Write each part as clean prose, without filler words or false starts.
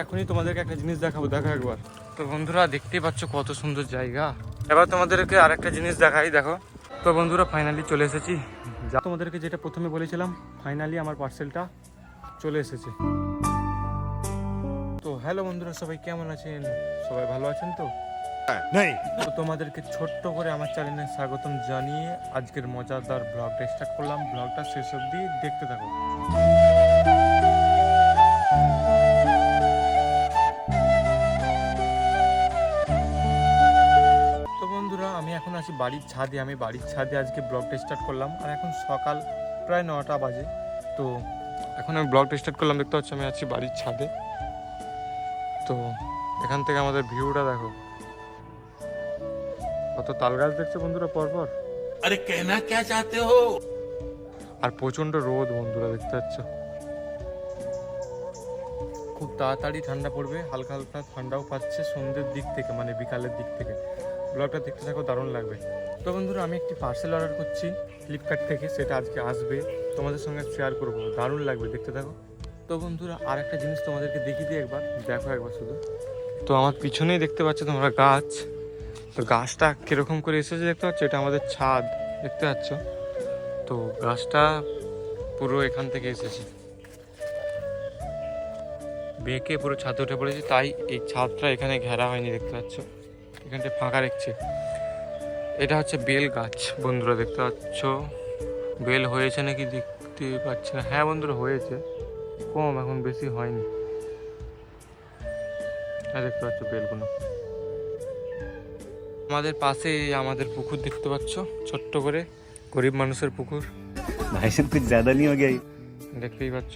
এখনই তোমাদেরকে একটা জিনিস দেখাবো, দেখো একবার। তো বন্ধুরা দেখতেই পাচ্ছ কত সুন্দর জায়গা। এবার তোমাদেরকে আর একটা জিনিস দেখাই, দেখো। তো বন্ধুরা ফাইনালি চলে এসেছি, যা তোমাদেরকে যেটা প্রথমে বলেছিলাম, ফাইনালি আমার পার্সেলটা চলে এসেছে। তো হ্যালো বন্ধুরা, সবাই কেমন আছেন? সবাই ভালো আছেন তো? তো তোমাদেরকে ছোট্ট করে আমার চ্যানেলে স্বাগতম জানিয়ে আজকের মজাদার ব্লগটা স্টার্ট করলাম। ব্লগটা শেষ অবধি দেখতে থাকো। তো বন্ধুরা আমি এখন আছি বাড়ির ছাদে। আমি বাড়ির ছাদে আজকে ব্লগটা স্টার্ট করলাম, আর এখন সকাল প্রায় 9টা বাজে। তো এখন আমি ব্লগটা স্টার্ট করলাম, দেখতে পাচ্ছি আমি আছি বাড়ির ছাদে। তো এখান থেকে আমাদের ভিউটা দেখো, কত তাল গাছ দেখছো বন্ধুরা পরপর। আরে কেনা কে চাতে হো? আর প্রচন্ড রোদ বন্ধুরা, দেখতে পাচ্ছ। খুব তাড়াতাড়ি ঠান্ডা পড়বে, হালকা হালকা ঠান্ডাও পাচ্ছে সন্ধ্যের দিক থেকে, মানে বিকালের দিক থেকে। ব্লগটা দেখতে থাকো, দারুণ লাগবে। তো বন্ধুরা আমি একটি পার্সেল অর্ডার করছি ফ্লিপকার্ট থেকে, সেটা আজকে আসবে, তোমাদের সঙ্গে শেয়ার করবো, দারুণ লাগবে, দেখতে থাকো। তো বন্ধুরা আর একটা জিনিস তোমাদেরকে দেখিয়ে দিই একবার, দেখো একবার শুধু। তো আমার পিছনেই দেখতে পাচ্ছ তোমরা গাছ। তো গাছটা কিরকম করে এসেছে দেখতে পাচ্ছ, এটা আমাদের ছাদ, দেখতে পাচ্ছ। তো গাছটা পুরো এখান থেকে এসেছে, বেঁকে পুরো ছাদে উঠে পড়েছে, তাই এই ছাদটা এখানে ঘেরা হয়নি, দেখতে পাচ্ছ। এখানটা ফাঁকা রেখেছে। এটা হচ্ছে বেল গাছ বন্ধুরা, দেখতে পাচ্ছ। বেল হয়েছে নাকি দেখতে পাচ্ছি না। হ্যাঁ বন্ধুরা হয়েছে, কম, এখন বেশি হয়নি। হ্যাঁ দেখতে পাচ্ছ বেলগুলো। আমাদের পাশে আমাদের পুকুর দেখতে পাচ্ছ, ছোট্ট করে, গরিব মানুষের পুকুর। भाई साहब कुछ ज्यादा नहीं हो गया? দেখতেই পাচ্ছ।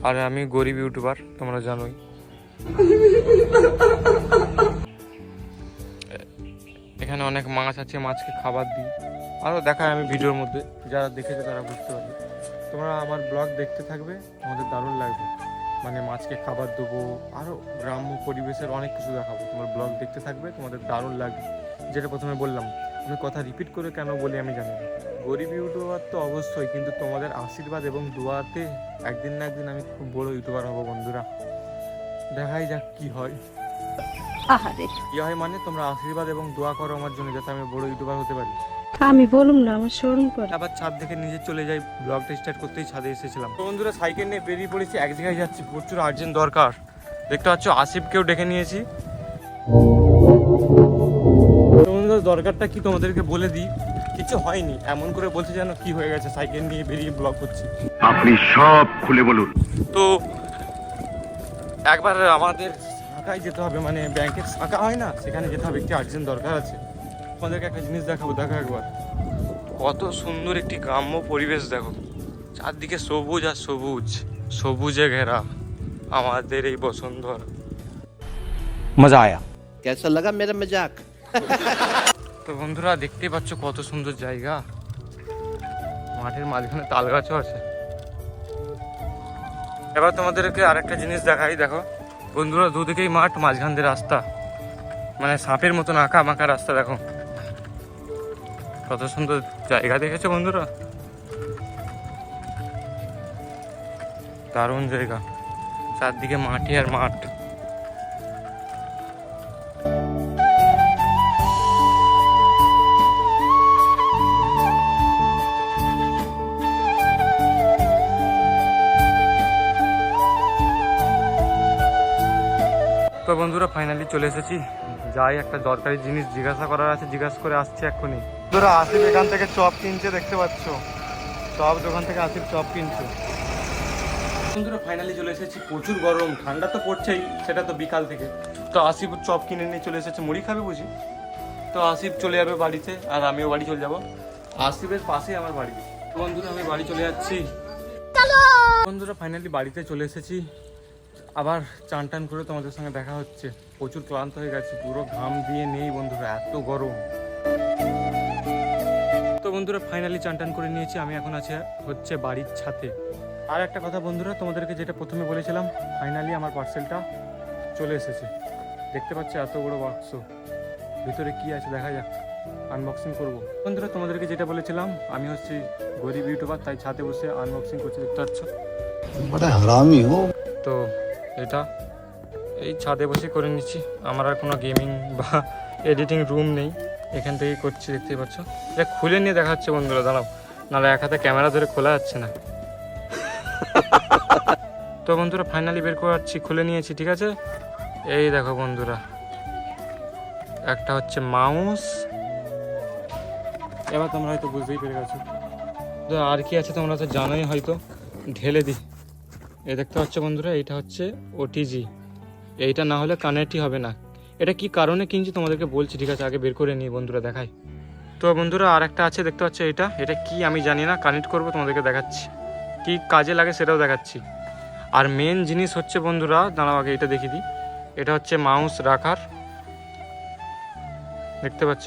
আর আমি গরিব ইউটিউবার, তোমরা জানোই। এখানে অনেক মাছ আছে, মাছকে খাবার দিই, আরও দেখায় আমি ভিডিওর মধ্যে, যারা দেখেছে তারা বুঝতে পারবে। তোমরা আমার ব্লগ দেখতে থাকবে, তোমাদের দারুণ লাগবে। মানে মাছকে খাবার দেবো, আরও গ্রাম্য পরিবেশের অনেক কিছু দেখাবো। তোমার ব্লগ দেখতে থাকবে, তোমাদের দারুণ লাগবে। যেটা প্রথমে বললাম, আমি কথা রিপিট করে কেন বলি আমি জানি না। গরিব ইউটিউবার তো অবশ্যই, কিন্তু তোমাদের আশীর্বাদ এবং দোয়াতে একদিন না একদিন আমি খুব বড় ইউটিউবার হব বন্ধুরা। দেখাই যাক কি হয়। কি হয় মানে, তোমরা আশীর্বাদ এবং দোয়া করো আমার জন্য, যাতে আমি বড় ইউটিউবার হতে পারি। আমি বলুম না, আমার শরম করে। আবার ছাদ থেকে নিজে চলে যাই, ব্লগটা স্টার্ট করতেই ছাদে এসেছিলাম। তো বন্ধুরা সাইকেল নিয়ে বেরিয়ে পড়েছি, এক জায়গায় যাচ্ছি, প্রচুর আর্জেন্ট দরকার। দেখতে পাচ্ছ আসিফকেও ডেকে নিয়েছি। তো বন্ধুরা দরকারটা কি তোমাদেরকে বলে দিই, কিছু হয়নি, এমন করে বলছে যেন কি হয়ে গেছে, সাইকেল নিয়ে বেরিয়ে ব্লগ করছি। আপনি সব খুলে বলুন। তো একবার আমাদের শাখায় যেতে হবে, মানে ব্যাংকের শাখা হয় না, সেখানে যেতে হবে, একটি আর্জেন্ট দরকার আছে। তোমাদেরকে একটা জিনিস দেখাবো, দেখো একবার। কত সুন্দর একটি গ্রাম্য পরিবেশ দেখো, চারদিকে সবুজ আর সবুজ, সবুজে ঘেরা আমাদের এই বসুন্ধরা। मजा आया? कैसा लगा मेरा मजाक? তো বন্ধুরা দেখতেই পাচ্ছ কত সুন্দর জায়গা, মাঠের মাঝখানে তাল গাছও আছে। এবার তোমাদেরকে আরেকটা জিনিস দেখাই, দেখো বন্ধুরা, দুদিকেই মাঠ, মাঝখান দিয়ে রাস্তা, মানে সাপের মতন আঁকা মাঁকা রাস্তা, দেখো কত সুন্দর জায়গা, দেখেছো বন্ধুরা? দারুণ জায়গা, চারদিকে মাঠই আর মাঠ। তো বন্ধুরা ফাইনালি চলে এসেছি, যাই একটা দরকারি জিনিস জিজ্ঞাসা করার আছে, জিজ্ঞাসা করে আসছি এক্ষুনি। বন্ধুরা আসিফ এখান থেকে চপ কিনছে, দেখতে পাচ্ছ, চপ দোকান থেকে আসিফ চপ কিনছে। বন্ধুরা ফাইনালি চলে এসেছি, প্রচুর গরম, ঠান্ডা তো পড়ছেই, সেটা তো বিকাল থেকে। তো আসিফ চপ কিনে নিয়ে চলে এসেছে, মুড়ি খাবে বুঝি। তো আসিফ চলে যাবে বাড়িতে, আর আমিও বাড়ি চলে যাব। আসিফের পাশেই আমার বাড়ি। বন্ধুরা আমি বাড়ি চলে যাচ্ছি। বন্ধুরা ফাইনালি বাড়িতে চলে এসেছি, আবার চান টান করে তোমাদের সঙ্গে দেখা হচ্ছে। প্রচুর ক্লান্ত হয়ে গেছে, পুরো ঘাম দিয়ে নেই বন্ধুরা, এত গরম। তো বন্ধুরা ফাইনালি চান টান করে নিয়েছি, আমি এখন হচ্ছে বাড়ির ছাদে। আর একটা কথা বন্ধুরা, তোমাদেরকে যেটা প্রথমে বলেছিলাম, ফাইনালি আমার পার্সেলটা চলে এসেছে। দেখতে পাচ্ছ এত বড় বাক্স, ভিতরে কি আছে দেখা যাক, আনবক্সিং করব। বন্ধুরা তোমাদেরকে যেটা বলেছিলাম, আমি হচ্ছে গরিব ইউটিউবার, তাই ছাদে বসে আনবক্সিং করছি, দেখতে পাচ্ছ। बड़ा हरामी हो। তো এটা এই ছাদে বসে করে নিচ্ছি। আমার আর কোনো গেমিং বা এডিটিং রুম নেই, এখান থেকেই করছি, দেখতেই পাচ্ছ। এটা খুলে নিয়ে দেখা হচ্ছে বন্ধুরা, দাঁড়াও, নাহলে এক হাতে ক্যামেরা ধরে খোলা যাচ্ছে না। তো বন্ধুরা ফাইনালি বের করাচ্ছি, খুলে নিয়েছি, ঠিক আছে। এই দেখো বন্ধুরা, একটা হচ্ছে মাউস, এবার তোমরা হয়তো বুঝতেই পেরে গেছো। তো আর কি আছে তোমরা তো জানোই হয়তো, ঢেলে দিই। এই দেখতে পাচ্ছ বন্ধুরা, এইটা হচ্ছে ওটিজি, এইটা না হলে কানেক্টই হবে না। এটা কি কারণে কিনছি তোমাদেরকে বলছি, ঠিক আছে, আগে বের করে নিই বন্ধুরা, দেখাই। তো বন্ধুরা আর একটা আছে, দেখতে পাচ্ছ, এটা কি আমি জানি না, কানেক্ট করবো তোমাদেরকে দেখাচ্ছি, কি কাজে লাগে সেটাও দেখাচ্ছি। আর মেন জিনিস হচ্ছে বন্ধুরা, দাঁড়াও আগে এটা দেখিয়ে দিই, এটা হচ্ছে মাউস রাখার, দেখতে পাচ্ছ,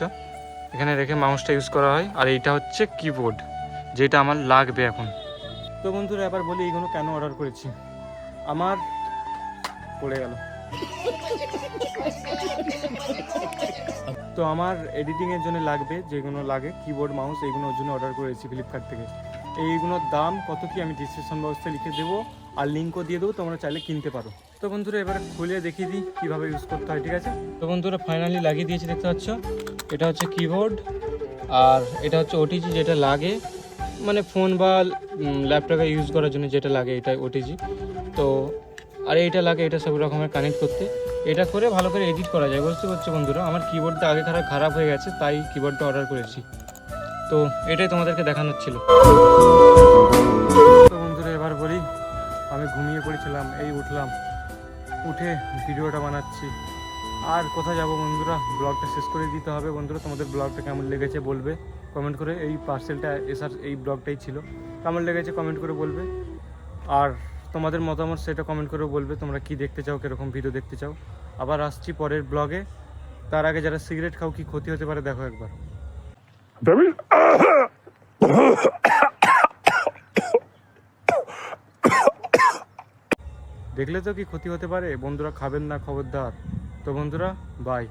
এখানে রেখে মাউসটা ইউজ করা হয়। আর এইটা হচ্ছে কিবোর্ড, যেটা আমার লাগবে এখন। তো বন্ধুরা এবার বলি এইগুলো কেন অর্ডার করেছি। আমার পড়ে গেল, তো আমার এডিটিংয়ের জন্য লাগবে যেগুলো লাগে কিবোর্ড মাউস, এইগুলোর জন্য অর্ডার করেছি ফ্লিপকার্ট থেকে। এইগুলোর দাম কত কি আমি ডিসক্রিপশন বক্সে লিখে দেবো, আর লিঙ্কও দিয়ে দেবো, তোমরা চাইলে কিনতে পারো। তো বন্ধুরা এবার খুলে দেখিয়ে দিই কীভাবে ইউজ করতে হয়, ঠিক আছে। তো বন্ধুরা ফাইনালি লাগিয়ে দিয়েছি, দেখতে পাচ্ছ, এটা হচ্ছে কিবোর্ড, আর এটা হচ্ছে ওটিজি, যেটা লাগে মানে ফোন বা ল্যাপটপে ইউজ করার জন্য যেটা লাগে, এটা ওটিজি। তো আর এইটা লাগে, এটা সব রকমের কানেক্ট করতে, এটা করে ভালো করে এডিট করা যায়, বুঝতে পারছো বন্ধুরা। আমার কিবোর্ডটা আগে খারাপ হয়ে গেছে, তাই কিবোর্ডটা অর্ডার করেছি। তো এটাই তোমাদেরকে দেখানোর ছিল। তো বন্ধুরা এবার বলি, আমি ঘুমিয়ে পড়েছিলাম, এই উঠলাম, উঠে ভিডিওটা বানাচ্ছি। আর কোথায় যাব বন্ধুরা, ব্লগটা শেষ করে দিতে হবে বন্ধুরা। তোমাদের ব্লগটা কেমন লেগেছে বলবে কমেন্ট করে। এই পার্সেলটা এসার এই ব্লগটাই ছিল, কেমন লেগেছে কমেন্ট করে বলবে। আর তোমাদের মতামত সেটা কমেন্ট করে বলবে, তোমরা কি দেখতে চাও, কীরকম ভিডিও দেখতে চাও। আবার আসছি পরের ব্লগে। তার আগে যারা সিগারেট খাও কি ক্ষতি হতে পারে দেখো একবার। দেখলে তো কি ক্ষতি হতে পারে বন্ধুরা, খাবেন না খবরদার। তো বন্ধুরা বাই।